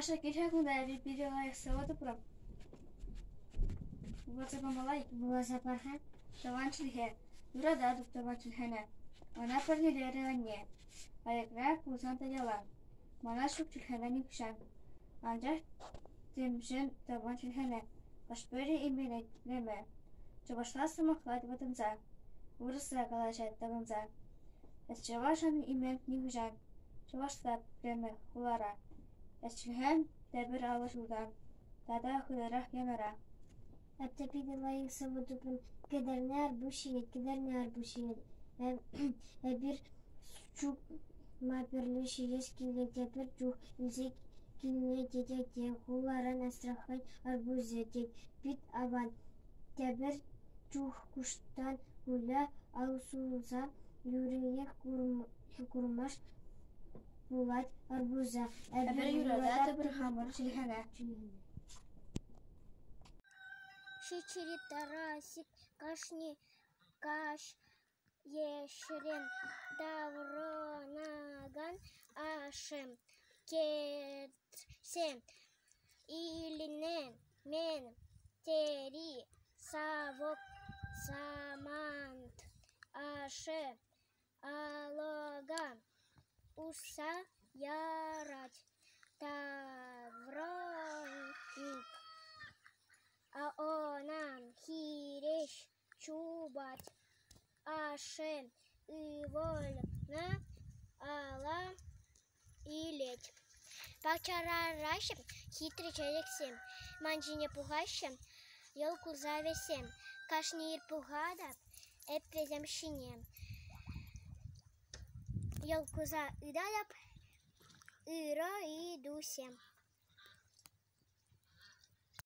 Ваша кишәгендә видеолар савады проб. WhatsApp малай. WhatsApp арха. Таванчылхе. Юрада дук таванчылхене. Она парнелеріне. Алекрак узан таяла. Мана шукчылхене никшан. Анжақ темшін таванчылхене. Кашпөре имене неме. Чабашла самахлад ватымза. Урысла калашат табымза. Эсчевашан имен никжан. Чабашла преме хулара. Эсчилхен дәбір алышудан. Тада хуларах янара. Әптәпиді лайық савыдыпын кедернер бушиет. Әбір чук маперліші ескілі кепір чух інсек кіліне тетекте хуларан астрахай арбузе тек бит абан. Кепір чух куштан хуля аусуза юрие курмаш булат арбуза. Әбір юрада табір хамыр шилхене. Шичери тарасик, кашни, каш, ешрен, давронаган, ашем, кетсем, илинен, мен, тери, савок, самант, аше, алога, уса, ярать, тавроник. Аонам хиреш чубать ашен и вольна ала и лечь. Пачарарашем хитрый человек всем, манжине пугащем, елку завесем, кашнир пугада, эпреземщине. Елку за идалап, иро и дусем.